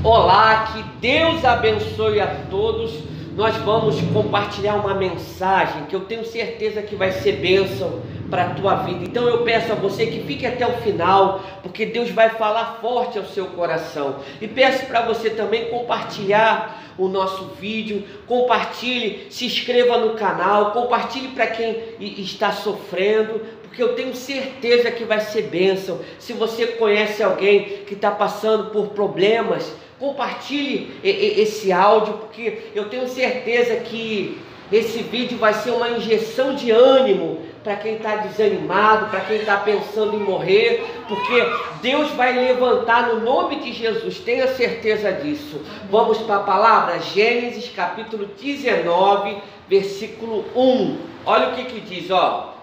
Olá, que Deus abençoe a todos. Nós vamos compartilhar uma mensagem que eu tenho certeza que vai ser bênção para a tua vida. Então eu peço a você que fique até o final, porque Deus vai falar forte ao seu coração. E peço para você também compartilhar o nosso vídeo, compartilhe, se inscreva no canal, compartilhe para quem está sofrendo, porque eu tenho certeza que vai ser bênção. Se você conhece alguém que está passando por problemas, compartilhe esse áudio, porque eu tenho certeza que esse vídeo vai ser uma injeção de ânimo para quem está desanimado, para quem está pensando em morrer, porque Deus vai levantar no nome de Jesus, tenha certeza disso. Vamos para a palavra, Gênesis capítulo 19, versículo 1. Olha o que diz, ó.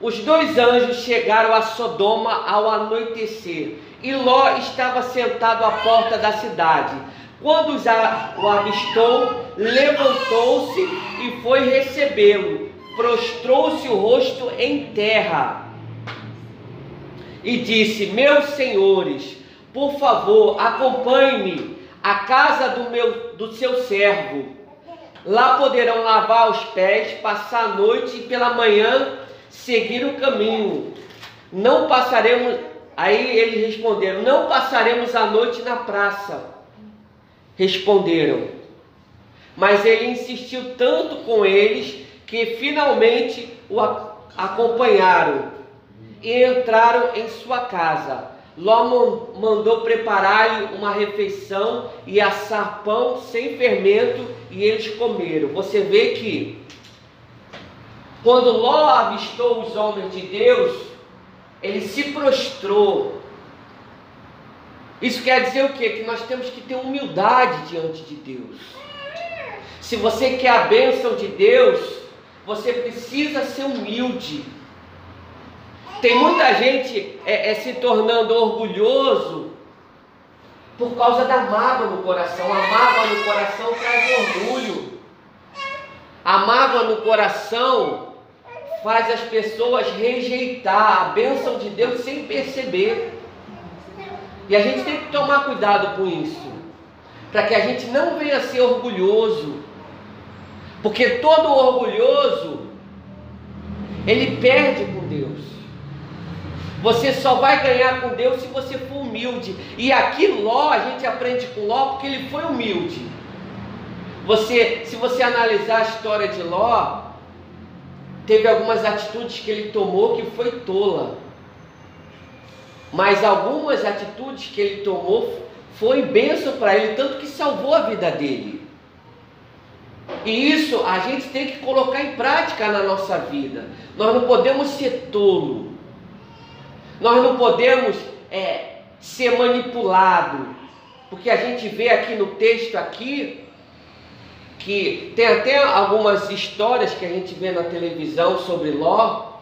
Os dois anjos chegaram a Sodoma ao anoitecer, e Ló estava sentado à porta da cidade. Quando o avistou, levantou-se e foi recebê-lo. Prostrou-se o rosto em terra e disse: meus senhores, por favor, acompanhe-me à casa do seu servo. Lá poderão lavar os pés, passar a noite e pela manhã seguir o caminho. Não passaremos. Aí eles responderam: não passaremos a noite na praça. Responderam. Mas ele insistiu tanto com eles que finalmente o acompanharam e entraram em sua casa. Ló mandou preparar-lhe uma refeição e assar pão sem fermento, e eles comeram. Você vê que quando Ló avistou os homens de Deus, ele se prostrou. Isso quer dizer o quê? Que nós temos que ter humildade diante de Deus. Se você quer a bênção de Deus, você precisa ser humilde. Tem muita gente se tornando orgulhoso por causa da mágoa no coração. A mágoa no coração traz orgulho. A mágoa no coração faz as pessoas rejeitar a bênção de Deus sem perceber. E a gente tem que tomar cuidado com isso, para que a gente não venha a ser orgulhoso, porque todo orgulhoso, ele perde com Deus. Você só vai ganhar com Deus se você for humilde. E aqui Ló, a gente aprende com Ló porque ele foi humilde. Se você analisar a história de Ló, teve algumas atitudes que ele tomou que foi tola, mas algumas atitudes que ele tomou foi bênção para ele, tanto que salvou a vida dele. E isso a gente tem que colocar em prática na nossa vida. Nós não podemos ser tolo, nós não podemos ser manipulado, porque a gente vê aqui no texto aqui que tem até algumas histórias que a gente vê na televisão sobre Ló,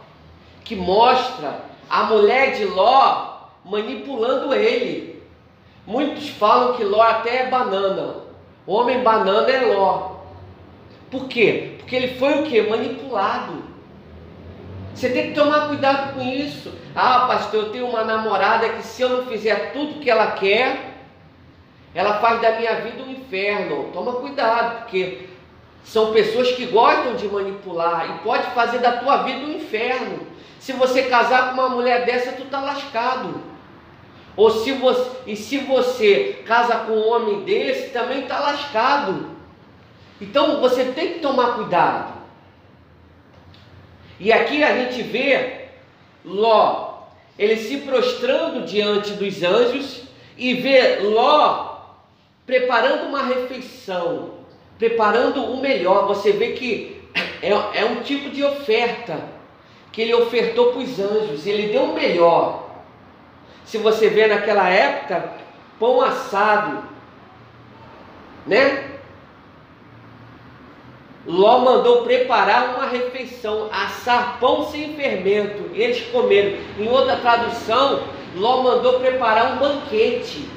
que mostra a mulher de Ló manipulando ele. Muitos falam que Ló até é banana. O homem banana é Ló. Por quê? Porque ele foi o quê? Manipulado. Você tem que tomar cuidado com isso. Ah, pastor, eu tenho uma namorada que se eu não fizer tudo que ela quer, ela faz da minha vida um inferno. Toma cuidado, porque são pessoas que gostam de manipular e pode fazer da tua vida um inferno. Se você casar com uma mulher dessa, tu tá lascado. Ou se você casa com um homem desse, também tá lascado. Então você tem que tomar cuidado. E aqui a gente vê Ló, ele se prostrando diante dos anjos, e vê Ló preparando uma refeição, preparando o melhor. Você vê que é um tipo de oferta que ele ofertou para os anjos, ele deu o melhor. Se você vê naquela época, pão assado, né? Ló mandou preparar uma refeição, assar pão sem fermento, e eles comeram. Em outra tradução, Ló mandou preparar um banquete.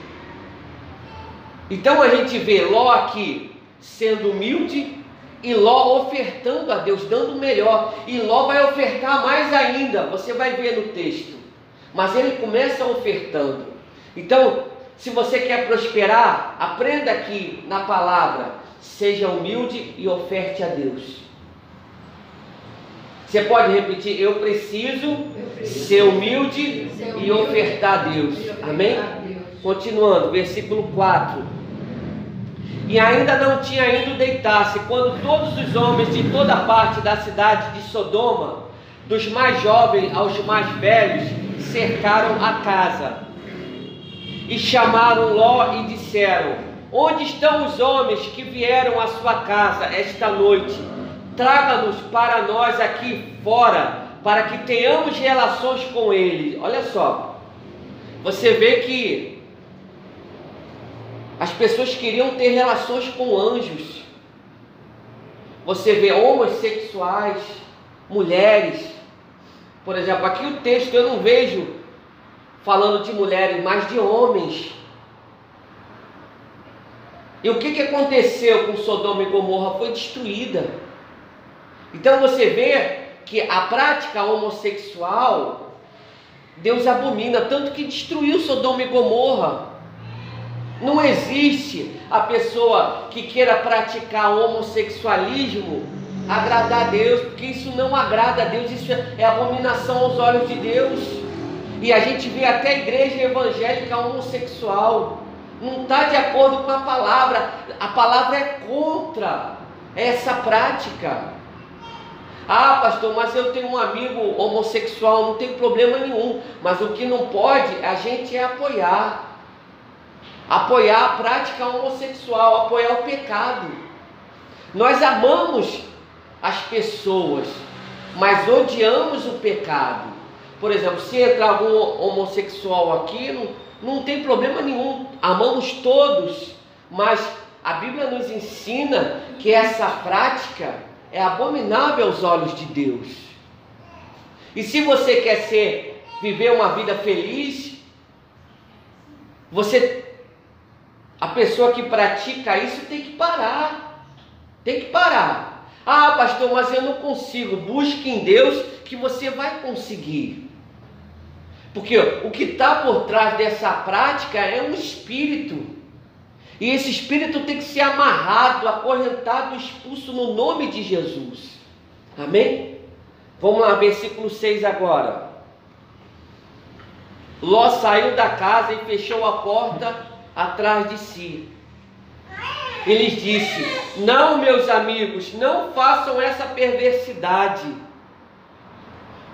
Então a gente vê Ló aqui sendo humilde e Ló ofertando a Deus, dando o melhor. E Ló vai ofertar mais ainda, você vai ver no texto. Mas ele começa ofertando. Então se você quer prosperar, aprenda aqui na palavra: seja humilde e oferte a Deus. Você pode repetir: eu preciso ser humilde e ofertar a Deus. Amém? Continuando, versículo 4. E ainda não tinha ido deitar-se, quando todos os homens de toda parte da cidade de Sodoma, dos mais jovens aos mais velhos, cercaram a casa. E chamaram Ló e disseram: onde estão os homens que vieram à sua casa esta noite? Traga-nos para nós aqui fora, para que tenhamos relações com eles. Olha só, você vê que as pessoas queriam ter relações com anjos. Você vê homossexuais, mulheres. Por exemplo, aqui o texto eu não vejo falando de mulheres, mas de homens. E o que aconteceu com Sodoma e Gomorra? Foi destruída. Então você vê que a prática homossexual, Deus abomina, tanto que destruiu Sodoma e Gomorra. Não existe a pessoa que queira praticar homossexualismo agradar a Deus, porque isso não agrada a Deus, isso é abominação aos olhos de Deus. E a gente vê até a igreja evangélica homossexual, não está de acordo com a palavra é contra essa prática. Ah, pastor, mas eu tenho um amigo homossexual, não tem problema nenhum, mas o que não pode, a gente é apoiar a prática homossexual, apoiar o pecado. Nós amamos as pessoas, mas odiamos o pecado. Por exemplo, se entrar algum homossexual aqui, não tem problema nenhum, amamos todos, mas a Bíblia nos ensina que essa prática é abominável aos olhos de Deus. E se você quer viver uma vida feliz, a pessoa que pratica isso tem que parar. Tem que parar. Ah, pastor, mas eu não consigo. Busque em Deus que você vai conseguir. Porque o que está por trás dessa prática é um espírito. E esse espírito tem que ser amarrado, acorrentado, expulso no nome de Jesus. Amém? Vamos lá, versículo 6 agora. Ló saiu da casa e fechou a porta atrás de si. Ele disse: não, meus amigos, não façam essa perversidade.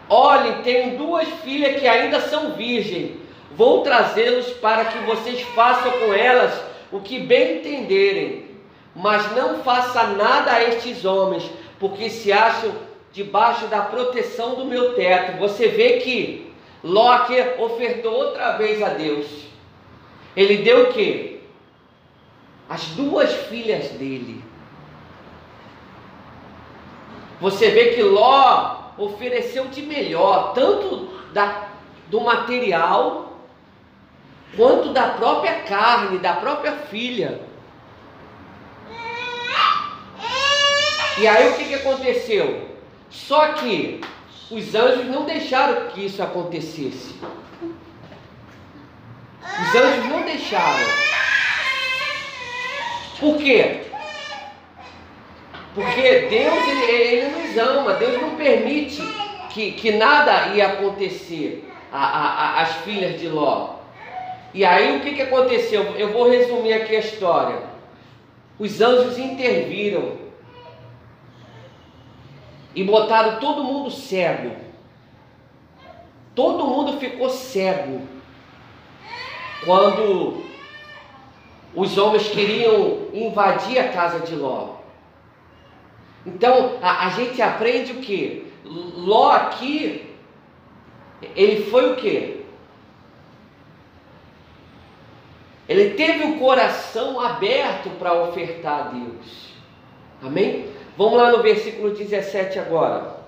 Olhem, tenho 2 filhas que ainda são virgens. Vou trazê-los para que vocês façam com elas o que bem entenderem. Mas não faça nada a estes homens, porque se acham debaixo da proteção do meu teto. Você vê que Ló aqui ofertou outra vez a Deus. Ele deu o quê? As 2 filhas dele. Você vê que Ló ofereceu de melhor, tanto do material, quanto da própria carne, da própria filha. E aí o que aconteceu? Só que os anjos não deixaram que isso acontecesse. Os anjos não deixaram. Por quê? Porque Deus, ele nos ama. Deus não permite que nada ia acontecer às filhas de Ló. E aí o que aconteceu? Eu vou resumir aqui a história. Os anjos interviram e botaram todo mundo cego. Todo mundo ficou cego quando os homens queriam invadir a casa de Ló. Então a gente aprende o que? Ló aqui, ele foi o que? Ele teve o coração aberto para ofertar a Deus. Amém? Vamos lá no versículo 17 agora.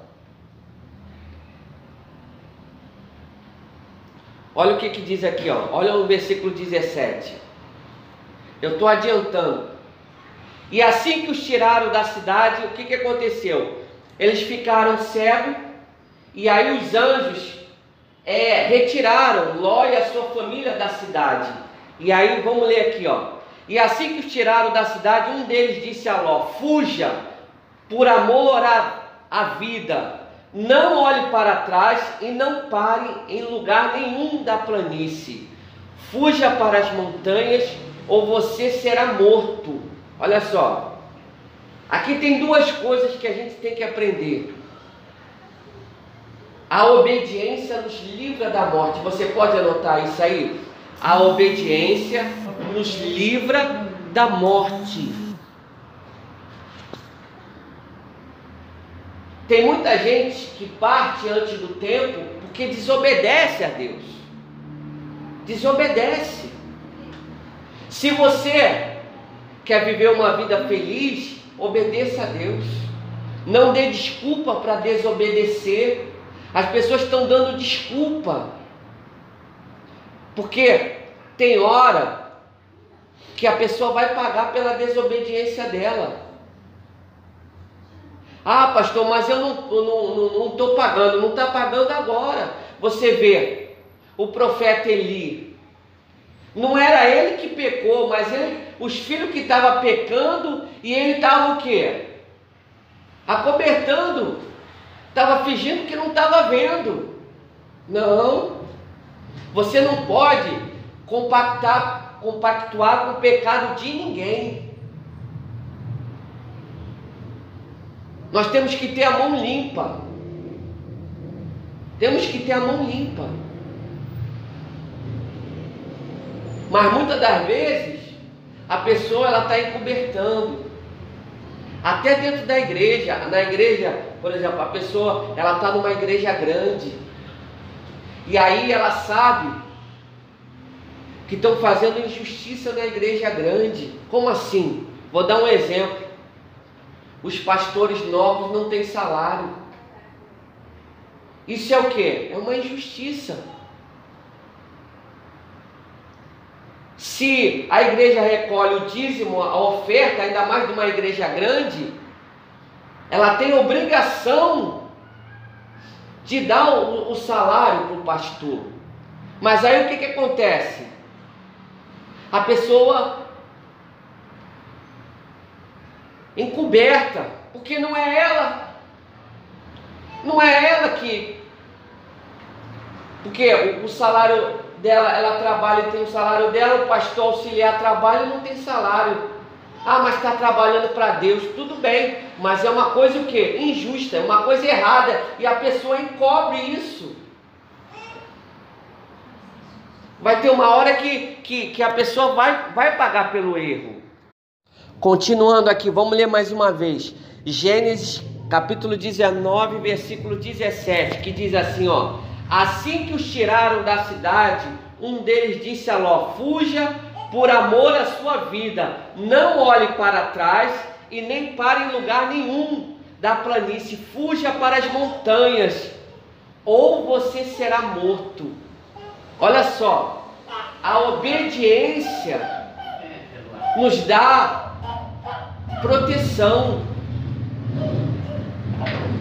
Olha o que diz aqui, ó. Olha no versículo 17. Eu estou adiantando. E assim que os tiraram da cidade, o que aconteceu? Eles ficaram cegos, e aí os anjos retiraram Ló e a sua família da cidade. E aí vamos ler aqui, ó. E assim que os tiraram da cidade, um deles disse a Ló: fuja, por amor à vida, não olhe para trás e não pare em lugar nenhum da planície. Fuja para as montanhas ou você será morto. Olha só, aqui tem duas coisas que a gente tem que aprender. A obediência nos livra da morte. Você pode anotar isso aí? A obediência nos livra da morte. Tem muita gente que parte antes do tempo porque desobedece a Deus. Desobedece. Se você quer viver uma vida feliz, obedeça a Deus. Não dê desculpa para desobedecer. As pessoas estão dando desculpa. Porque tem hora que a pessoa vai pagar pela desobediência dela. Ah, pastor, mas eu não estou pagando. Não está pagando agora. Você vê, o profeta Eli, não era ele que pecou, mas os filhos que estavam pecando, e ele estava o quê? Acobertando, estava fingindo que não estava vendo. Não, você não pode compactuar com o pecado de ninguém. Nós temos que ter a mão limpa. Temos que ter a mão limpa. Mas muitas das vezes a pessoa está encobertando. Até dentro da igreja. Na igreja, por exemplo, a pessoa está numa igreja grande. E aí ela sabe que estão fazendo injustiça na igreja grande. Como assim? Vou dar um exemplo. Os pastores novos não têm salário. Isso é o quê? É uma injustiça. Se a igreja recolhe o dízimo, a oferta, ainda mais de uma igreja grande, ela tem obrigação de dar o salário para o pastor. Mas aí o que acontece? A pessoa encoberta, porque não é ela que, porque o salário dela, ela trabalha e tem o salário dela, o pastor auxiliar trabalha e não tem salário. Ah, mas está trabalhando para Deus, tudo bem, mas é uma coisa o quê? Injusta, é uma coisa errada, e a pessoa encobre isso. Vai ter uma hora que a pessoa vai pagar pelo erro. Continuando aqui, vamos ler mais uma vez. Gênesis capítulo 19, versículo 17, que diz assim, ó: assim que os tiraram da cidade, um deles disse a Ló: fuja por amor à sua vida, não olhe para trás e nem pare em lugar nenhum da planície, fuja para as montanhas, ou você será morto. Olha só, a obediência nos dá proteção.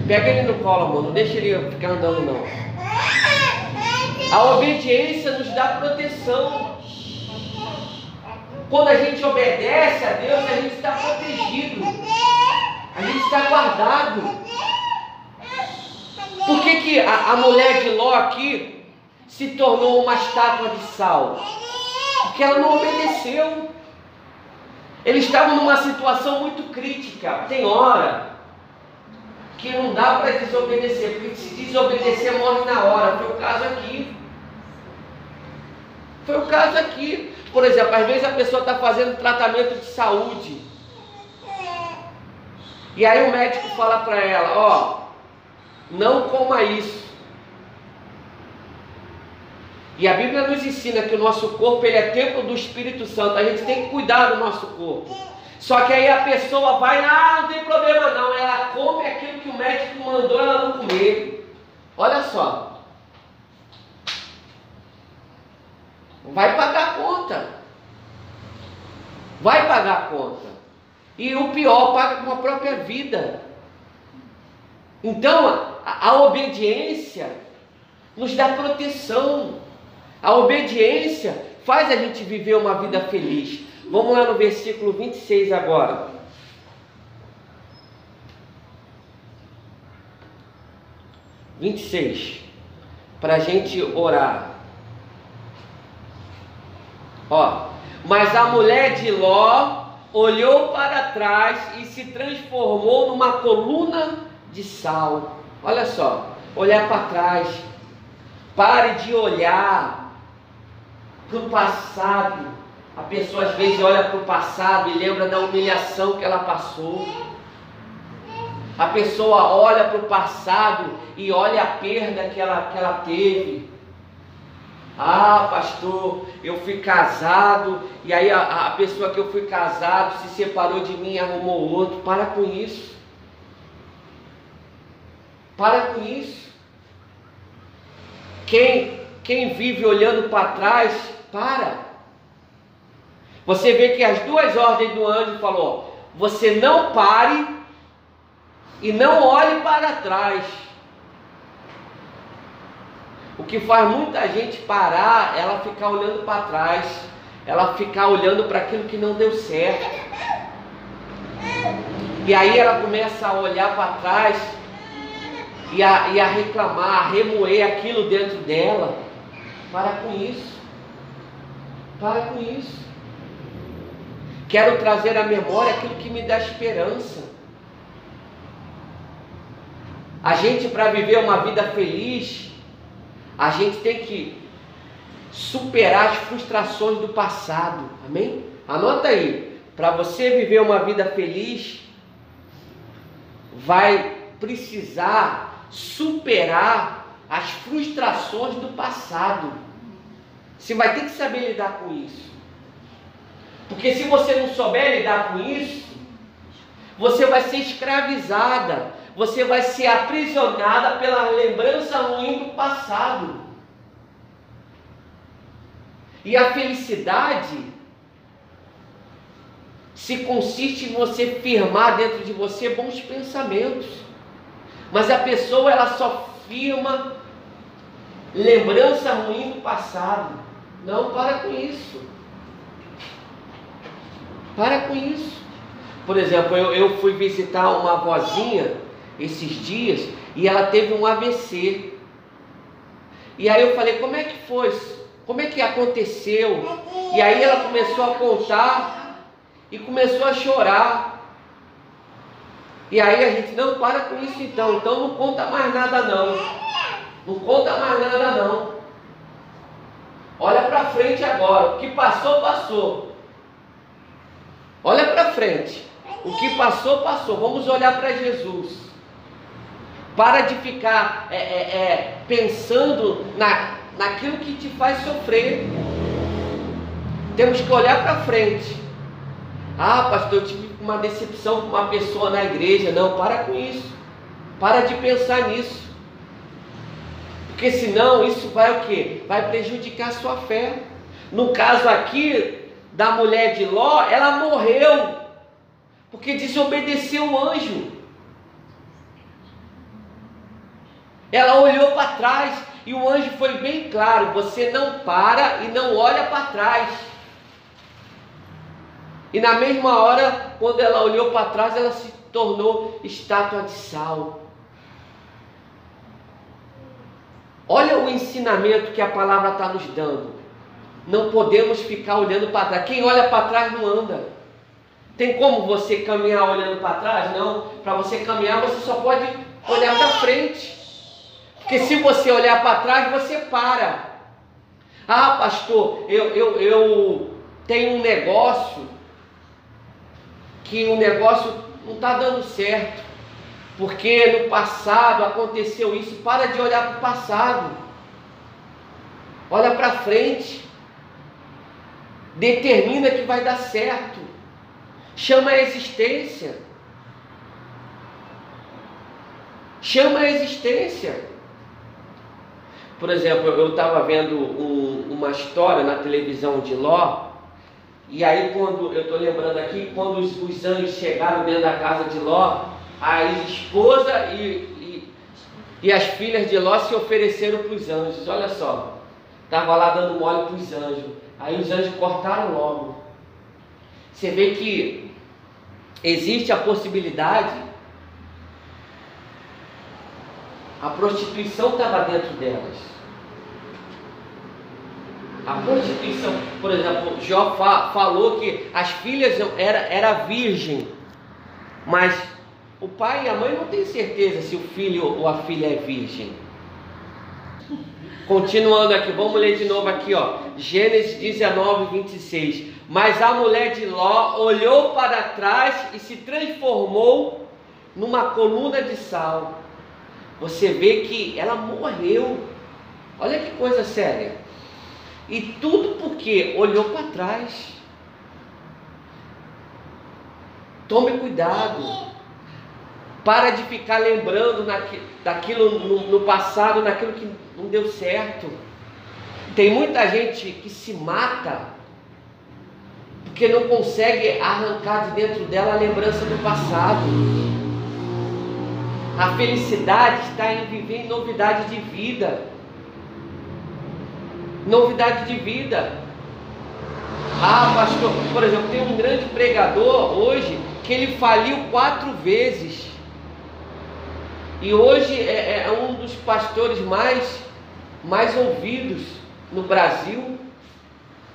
Pega ele no colo, amor, não deixa ele ficar andando não. A obediência nos dá proteção. Quando a gente obedece a Deus, a gente está protegido, a gente está guardado. Por que a mulher de Ló aqui se tornou uma estátua de sal? Porque ela não obedeceu. Eles estavam numa situação muito crítica. Tem hora que não dá para desobedecer, porque se desobedecer morre na hora. Foi o caso aqui. Foi o caso aqui. Por exemplo, às vezes a pessoa está fazendo tratamento de saúde, e aí o médico fala para ela: ó, não coma isso. E a Bíblia nos ensina que o nosso corpo, ele é templo do Espírito Santo. A gente tem que cuidar do nosso corpo. Só que aí a pessoa vai: não tem problema não. Ela come aquilo que o médico mandou ela não comer. Olha só. Vai pagar a conta. Vai pagar a conta. E o pior, paga com a própria vida. Então, a obediência nos dá proteção. A obediência faz a gente viver uma vida feliz. Vamos lá no versículo 26 agora. 26, para a gente orar. Ó, mas a mulher de Ló olhou para trás e se transformou numa coluna de sal. Olha só, olhar para trás. Pare de olhar para o passado. A pessoa às vezes olha para o passado e lembra da humilhação que ela passou. A pessoa olha para o passado e olha a perda que ela teve. Ah, pastor, eu fui casado e aí a pessoa que eu fui casado se separou de mim e arrumou outro. Para com isso. Para com isso. Quem vive olhando para trás, para. Você vê que as duas ordens do anjo falou: você não pare e não olhe para trás. O que faz muita gente parar, ela ficar olhando para trás, ela ficar olhando para aquilo que não deu certo. E aí ela começa a olhar para trás e a reclamar, a remoer aquilo dentro dela. Para com isso. Para com isso. Quero trazer à memória aquilo que me dá esperança. A gente, para viver uma vida feliz, a gente tem que superar as frustrações do passado. Amém? Anota aí. Para você viver uma vida feliz, vai precisar superar as frustrações do passado. Você vai ter que saber lidar com isso. Porque se você não souber lidar com isso, você vai ser escravizada. Você vai ser aprisionada pela lembrança ruim do passado. E a felicidade se consiste em você firmar dentro de você bons pensamentos. Mas a pessoa, ela só firma lembrança ruim do passado. Não, para com isso. Para com isso. Por exemplo, eu fui visitar uma avózinha esses dias e ela teve um AVC. E aí eu falei: como é que foi? Como é que aconteceu? E aí ela começou a contar e começou a chorar. E aí a gente: não, para com isso então não conta mais nada não. Não conta mais nada não. Olha para frente agora. O que passou, passou. Olha para frente. O que passou, passou. Vamos olhar para Jesus. Para de ficar pensando naquilo que te faz sofrer. Temos que olhar para frente. Ah, pastor, eu tive uma decepção com uma pessoa na igreja. Não, para com isso. Para de pensar nisso. Porque senão isso vai o quê? Vai prejudicar a sua fé. No caso aqui da mulher de Ló, ela morreu porque desobedeceu o anjo. Ela olhou para trás e o anjo foi bem claro: você não para e não olha para trás. E na mesma hora, quando ela olhou para trás, ela se tornou estátua de sal. Olha o ensinamento que a palavra está nos dando. Não podemos ficar olhando para trás. Quem olha para trás não anda. Tem como você caminhar olhando para trás? Não. Para você caminhar, você só pode olhar para frente. Porque se você olhar para trás, você para. Ah, pastor, eu tenho um negócio que o negócio não está dando certo. Porque no passado aconteceu isso. Para de olhar para o passado. Olha para frente. Determina que vai dar certo. Chama a existência. Chama a existência. Por exemplo, eu estava vendo uma história na televisão de Ló. E aí quando, eu estou lembrando aqui, quando os anjos chegaram dentro da casa de Ló, a esposa e as filhas de Ló se ofereceram para os anjos. Olha só, estava lá dando mole para os anjos. Aí os anjos cortaram logo. Você vê que existe a possibilidade. A prostituição estava dentro delas. A prostituição, por exemplo, Jó falou que as filhas era virgem, mas o pai e a mãe não têm certeza se o filho ou a filha é virgem. Continuando aqui, vamos ler de novo aqui, ó. Gênesis 19, 26. Mas a mulher de Ló olhou para trás e se transformou numa coluna de sal. Você vê que ela morreu. Olha que coisa séria. E tudo porque olhou para trás. Tome cuidado. Para de ficar lembrando daquilo no passado, naquilo que não deu certo. Tem muita gente que se mata porque não consegue arrancar de dentro dela a lembrança do passado. A felicidade está em viver em novidade de vida. Novidade de vida. Ah, pastor, por exemplo, tem um grande pregador hoje que ele faliu 4 vezes. E hoje é um dos pastores mais ouvidos no Brasil.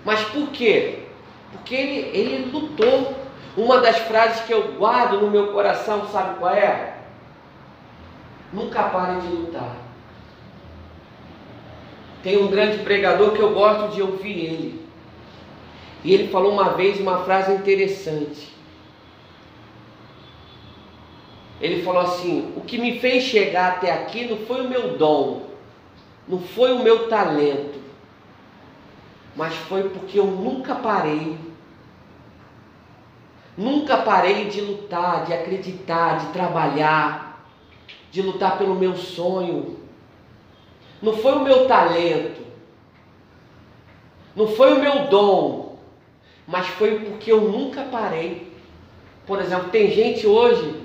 Mas por quê? Porque ele lutou. Uma das frases que eu guardo no meu coração, sabe qual é? Nunca pare de lutar. Tem um grande pregador que eu gosto de ouvir ele. E ele falou uma vez uma frase interessante. Ele falou assim: o que me fez chegar até aqui não foi o meu dom, não foi o meu talento, mas foi porque eu nunca parei de lutar, de acreditar, de trabalhar, de lutar pelo meu sonho. Não foi o meu talento, não foi o meu dom, mas foi porque eu nunca parei. Por exemplo, tem gente hoje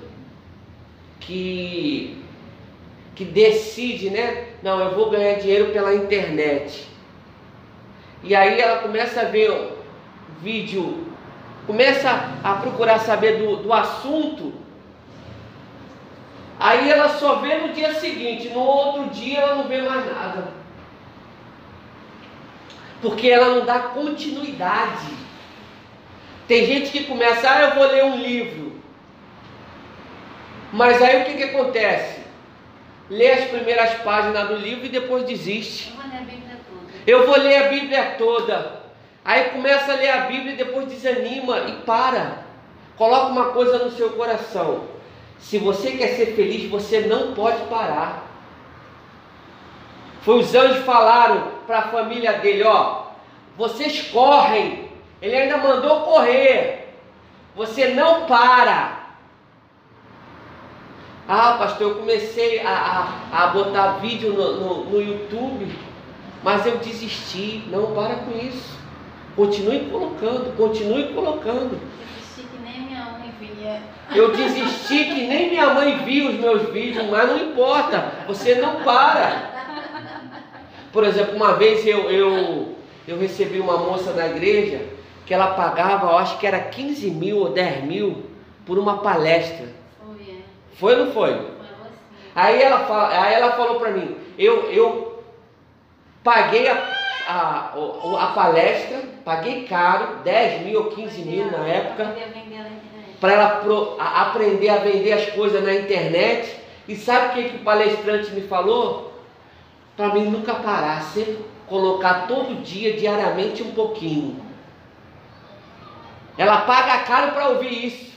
que decide, né? Não, eu vou ganhar dinheiro pela internet. E aí ela começa a ver o vídeo, começa a procurar saber do assunto. Aí ela só vê no dia seguinte, no outro dia ela não vê mais nada. Porque ela não dá continuidade. Tem gente que começa, eu vou ler um livro. Mas aí o que acontece? Lê as primeiras páginas do livro e depois desiste. Eu vou ler a Bíblia toda. Aí começa a ler a Bíblia e depois desanima e para. Coloca uma coisa no seu coração. Se você quer ser feliz, você não pode parar. Foi os anjos falaram para a família dele, ó, vocês correm. Ele ainda mandou correr. Você não para. Ah, pastor, eu comecei a botar vídeo no YouTube, mas eu desisti. Não, para com isso. Continue colocando, continue colocando. Eu desisti que nem minha mãe via os meus vídeos, mas não importa, você não para. Por exemplo, uma vez eu recebi uma moça na igreja que ela pagava, eu acho que era 15 mil ou 10 mil por uma palestra. Foi ou não foi? Aí ela falou para mim, eu paguei a palestra, paguei caro, 10 mil ou 15 mil na época, para ela aprender a vender as coisas na internet. E sabe o que o palestrante me falou? Para mim nunca parar, sempre colocar todo dia, diariamente um pouquinho. Ela paga caro para ouvir isso.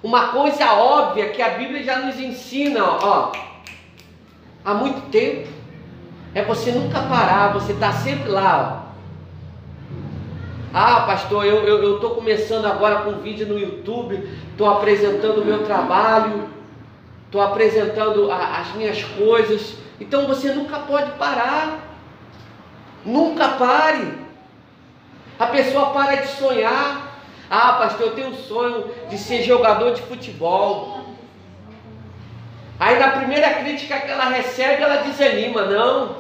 Uma coisa óbvia que a Bíblia já nos ensina, ó, há muito tempo, é você nunca parar, você está sempre lá, ó. Ah, pastor, eu estou começando agora com vídeo no YouTube, estou apresentando o meu trabalho, estou apresentando as minhas coisas. Então você nunca pode parar, nunca pare. A pessoa para de sonhar. Ah, pastor, eu tenho um sonho de ser jogador de futebol. Aí na primeira crítica que ela recebe, ela desanima. Não,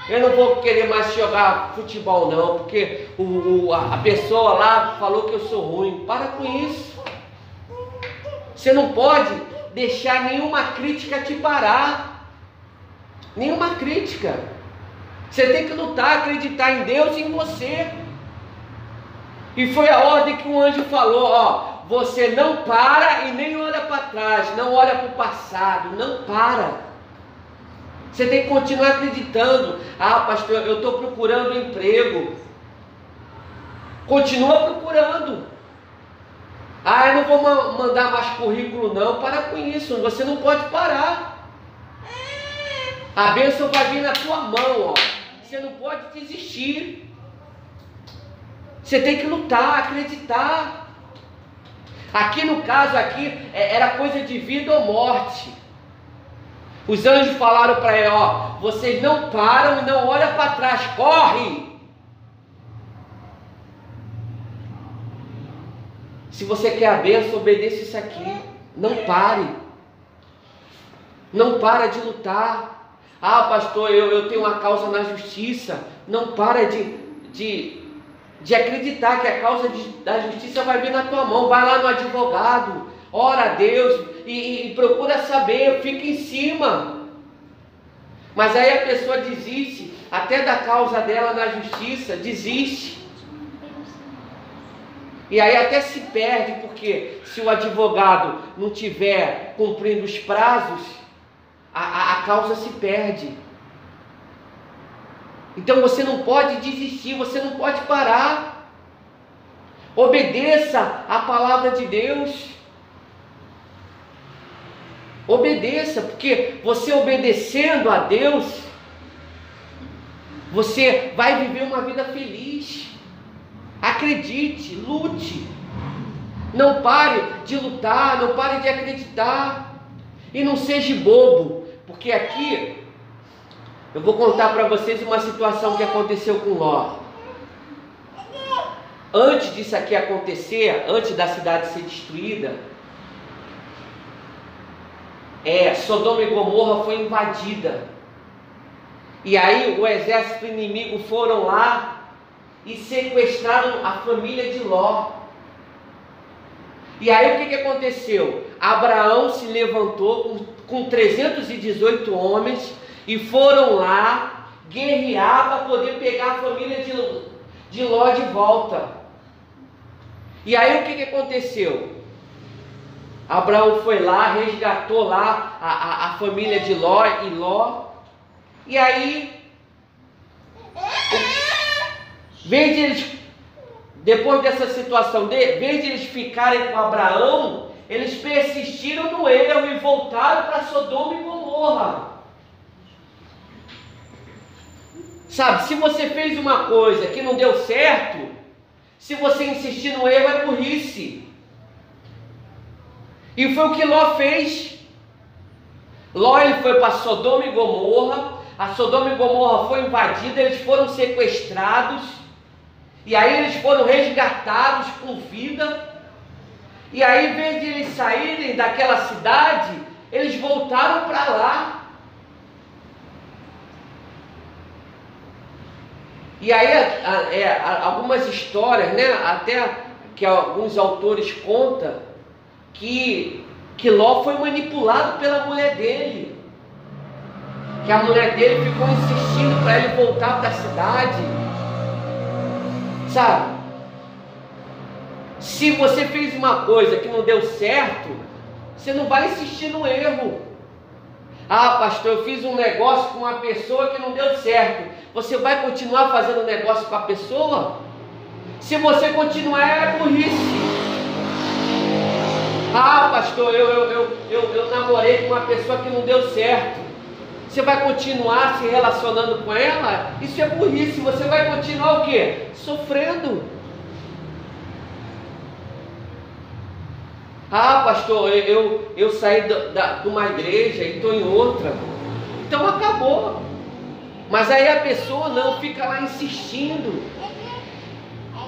Eu não vou querer mais jogar futebol não, porque a pessoa lá falou que eu sou ruim. Para com isso. Você não pode deixar nenhuma crítica te parar. Nenhuma crítica. Você tem que lutar, acreditar em Deus e em você. E foi a ordem que o anjo falou, ó. Você não para e nem olha para trás, não olha para o passado, não para. Você tem que continuar acreditando. Ah, pastor, eu estou procurando emprego. Continua procurando. Ah, eu não vou mandar mais currículo não. Para com isso, você não pode parar. A bênção vai vir na tua mão, ó. Você não pode desistir. Você tem que lutar, acreditar. Aqui no caso aqui, era coisa de vida ou morte. Os anjos falaram para ele, ó, vocês não param e não olham para trás, corre! Se você quer a bênção, obedeça isso aqui. Não pare. Não para de lutar. Ah, pastor, eu tenho uma causa na justiça. Não para de acreditar que a causa da justiça vai vir na tua mão. Vai lá no advogado, ora a Deus e procura saber, fica em cima. Mas aí a pessoa desiste, até da causa dela na justiça, desiste. E aí até se perde, porque se o advogado não estiver cumprindo os prazos, a causa se perde. Então você não pode desistir, você não pode parar. Obedeça a palavra de Deus. Obedeça, porque você obedecendo a Deus, você vai viver uma vida feliz. Acredite, lute. Não pare de lutar, não pare de acreditar. E não seja bobo, porque aqui eu vou contar para vocês uma situação que aconteceu com Ló. Antes disso aqui acontecer, antes da cidade ser destruída, Sodoma e Gomorra foi invadida. E aí o exército inimigo foram lá e sequestraram a família de Ló. E aí o que aconteceu? Abraão se levantou com 318 homens e foram lá guerrear para poder pegar a família de Ló de volta. E aí o que aconteceu? Abraão foi lá, resgatou lá a família de Ló e Ló. E aí, depois dessa situação, em vez de eles ficarem com Abraão, eles persistiram no erro e voltaram para Sodoma e Gomorra. Sabe, se você fez uma coisa que não deu certo, se você insistir no erro é burrice. E foi o que Ló fez. Ló ele foi para Sodoma e Gomorra. A Sodoma e Gomorra foi invadida, eles foram sequestrados. E aí eles foram resgatados com vida. E aí, em vez de eles saírem daquela cidade, eles voltaram para lá. E aí algumas histórias, né, até que alguns autores contam que Ló foi manipulado pela mulher dele. Que a mulher dele ficou insistindo para ele voltar para a cidade. Sabe? Se você fez uma coisa que não deu certo, você não vai insistir no erro. Ah, pastor, eu fiz um negócio com uma pessoa que não deu certo. Você vai continuar fazendo negócio com a pessoa? Se você continuar, é burrice. Ah, pastor, eu namorei com uma pessoa que não deu certo. Você vai continuar se relacionando com ela? Isso é burrice. Você vai continuar o quê? Sofrendo. Ah, pastor, eu saí de uma igreja e estou em outra. Então acabou. Mas aí a pessoa não fica lá insistindo.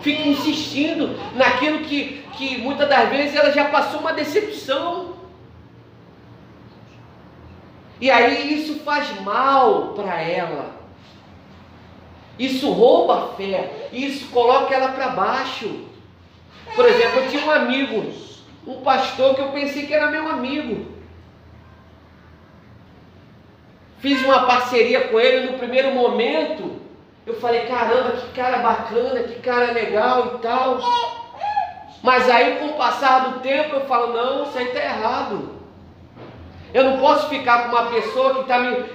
Fica insistindo naquilo que muitas das vezes ela já passou uma decepção. E aí isso faz mal para ela. Isso rouba a fé, isso coloca ela para baixo. Por exemplo, eu tinha um amigo, um pastor que eu pensei que era meu amigo. Fiz uma parceria com ele no primeiro momento. Eu falei, caramba, que cara bacana, que cara legal e tal. Mas aí com o passar do tempo eu falo, não, isso aí está errado. Eu não posso ficar com uma pessoa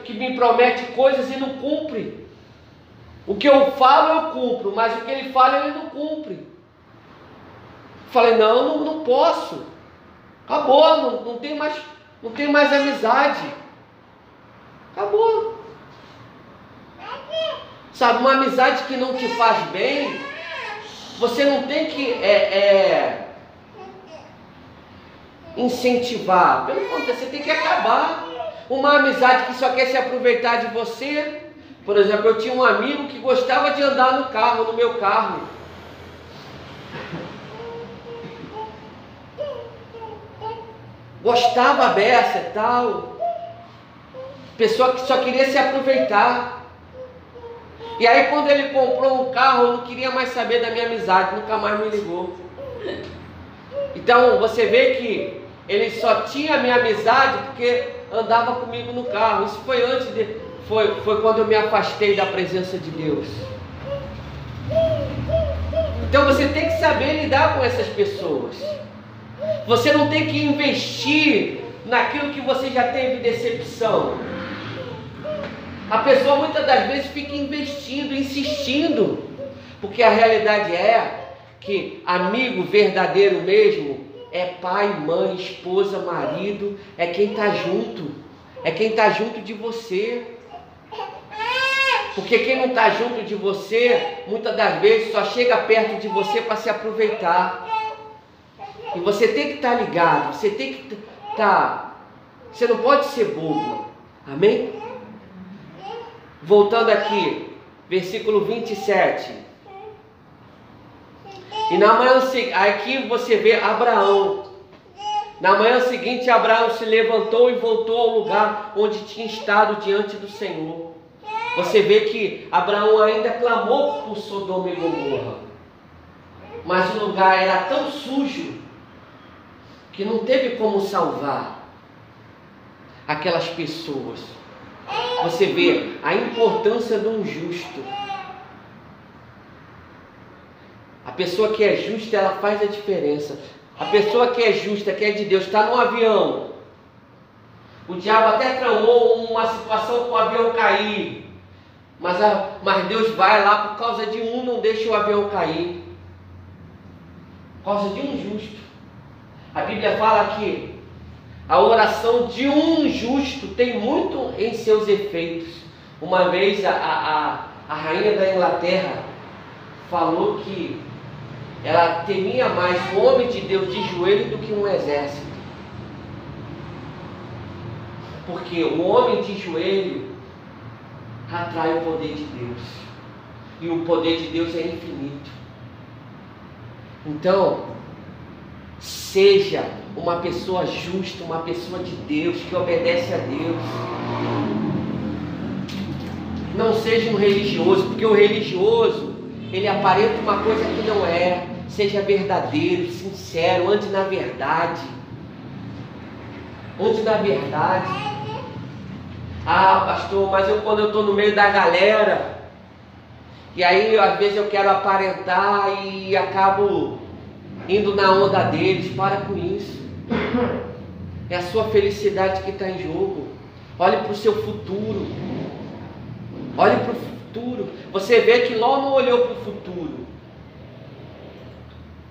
que me promete coisas e não cumpre. O que eu falo eu cumpro, mas o que ele fala ele não cumpre. Falei, não posso. Acabou, não tem mais amizade. Acabou. Sabe, uma amizade que não te faz bem, você não tem que incentivar. Pelo contrário, você tem que acabar. Uma amizade que só quer se aproveitar de você. Por exemplo, eu tinha um amigo que gostava de andar no meu carro. Gostava a beça e tal. Pessoa que só queria se aproveitar. E aí quando ele comprou um carro, eu não queria mais saber da minha amizade, nunca mais me ligou. Então você vê que ele só tinha minha amizade porque andava comigo no carro. Isso foi foi quando eu me afastei da presença de Deus. Então você tem que saber lidar com essas pessoas. Você não tem que investir naquilo que você já teve decepção. A pessoa muitas das vezes fica investindo, insistindo, porque a realidade é que amigo verdadeiro mesmo é pai, mãe, esposa, marido, é quem está junto, é quem está junto de você. Porque quem não está junto de você, muitas das vezes só chega perto de você para se aproveitar. E você tem que estar ligado, você tem que estar, você não pode ser bobo, amém? Voltando aqui, versículo 27. E na manhã seguinte, aqui você vê Abraão. Na manhã seguinte, Abraão se levantou e voltou ao lugar onde tinha estado diante do Senhor. Você vê que Abraão ainda clamou por Sodoma e Gomorra. Mas o lugar era tão sujo que não teve como salvar aquelas pessoas. Você vê a importância de um justo. A pessoa que é justa, ela faz a diferença. A pessoa que é justa, que é de Deus, está no avião. O diabo até tramou uma situação para o avião cair. Mas Deus vai lá por causa de um, não deixa o avião cair. Por causa de um justo. A Bíblia fala que a oração de um justo tem muito em seus efeitos. Uma vez a rainha da Inglaterra falou que ela temia mais um homem de Deus de joelho do que um exército. Porque o homem de joelho atrai o poder de Deus. E o poder de Deus é infinito. Então, seja uma pessoa justa, uma pessoa de Deus, que obedece a Deus. Não seja um religioso, porque o religioso, ele aparenta uma coisa que não é. Seja verdadeiro, sincero, ande na verdade. Ande na verdade. Ah, pastor, mas quando eu estou no meio da galera, e aí às vezes eu quero aparentar e acabo indo na onda deles. Para com isso. É a sua felicidade que está em jogo. Olhe para o seu futuro. Olhe para o futuro. Você vê que Ló não olhou para o futuro.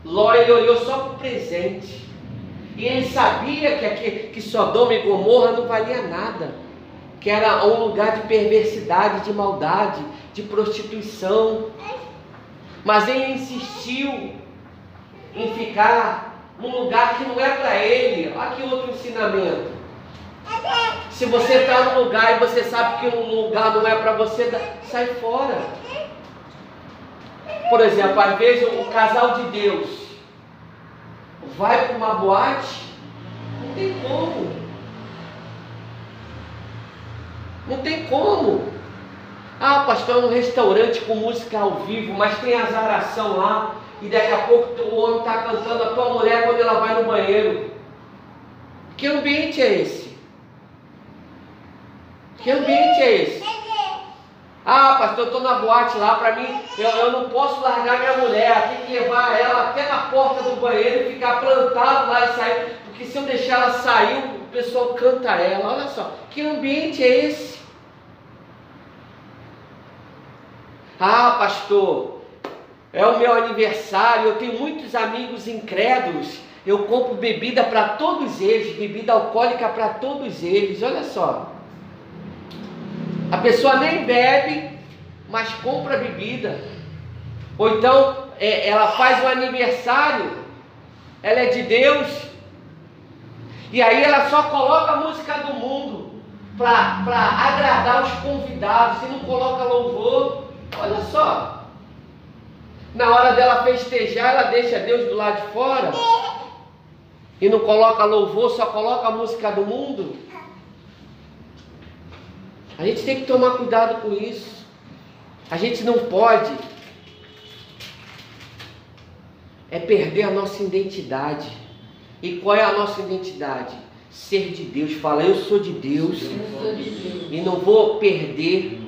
Ló, ele olhou só para o presente. E ele sabia que Sodoma e Gomorra não valia nada. Que era um lugar de perversidade, de maldade, de prostituição. Mas ele insistiu em ficar num lugar que não é para ele. Olha que outro ensinamento. Se você está num lugar e você sabe que um lugar não é para você, sai fora. Por exemplo, às vezes o casal de Deus vai para uma boate, não tem como. Não tem como. Ah, pastor, é um restaurante com música ao vivo, mas tem azaração lá, e daqui a pouco o homem está cantando a tua mulher quando ela vai no banheiro. Que ambiente é esse? Que ambiente é esse? Ah, pastor, eu estou na boate lá, para mim, eu não posso largar minha mulher, tem que levar ela até na porta do banheiro e ficar plantado lá e sair, porque se eu deixar ela sair, o pessoal canta ela. Olha só, que ambiente é esse? Ah, pastor, é o meu aniversário, eu tenho muitos amigos incrédulos, eu compro bebida para todos eles, bebida alcoólica para todos eles. Olha só, a pessoa nem bebe, mas compra bebida. Ou então ela faz o aniversário, ela é de Deus, e aí ela só coloca a música do mundo para agradar os convidados. Se não coloca louvor, olha só, na hora dela festejar, ela deixa Deus do lado de fora e não coloca louvor, só coloca a música do mundo. A gente tem que tomar cuidado com isso. A gente não pode perder a nossa identidade. E qual é a nossa identidade? Ser de Deus. Fala, eu sou de Deus, e não vou perder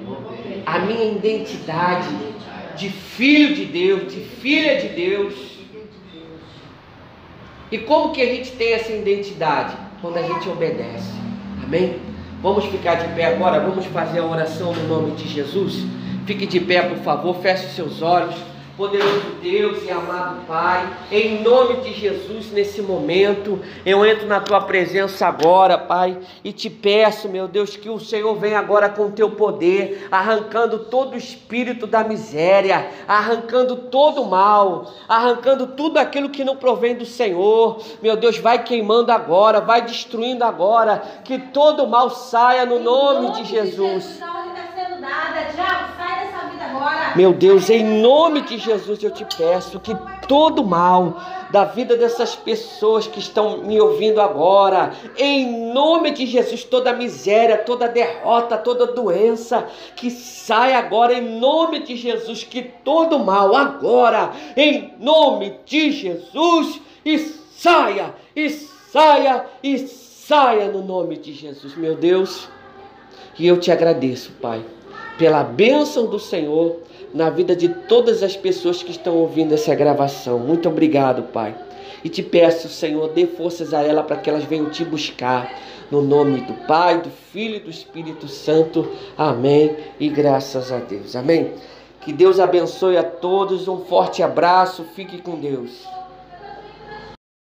a minha identidade de filho de Deus, de filha de Deus. E como que a gente tem essa identidade? Quando a gente obedece. Amém? Vamos ficar de pé agora, vamos fazer a oração no nome de Jesus. Fique de pé, por favor, feche os seus olhos. Poderoso Deus e amado Pai, em nome de Jesus, nesse momento, eu entro na Tua presença agora, Pai, e te peço, meu Deus, que o Senhor venha agora com o Teu poder, arrancando todo o espírito da miséria, arrancando todo o mal, arrancando tudo aquilo que não provém do Senhor. Meu Deus, vai queimando agora, vai destruindo agora, que todo o mal saia no nome de Jesus. Meu Deus, em nome de Jesus eu te peço que todo mal da vida dessas pessoas que estão me ouvindo agora, em nome de Jesus, toda miséria, toda derrota, toda doença, que saia agora em nome de Jesus, que todo mal agora, em nome de Jesus, e saia, e saia, e saia no nome de Jesus, meu Deus. E eu te agradeço, Pai, pela bênção do Senhor na vida de todas as pessoas que estão ouvindo essa gravação. Muito obrigado, Pai. E te peço, Senhor, dê forças a ela para que elas venham te buscar. No nome do Pai, do Filho e do Espírito Santo. Amém. E graças a Deus. Amém. Que Deus abençoe a todos. Um forte abraço. Fique com Deus.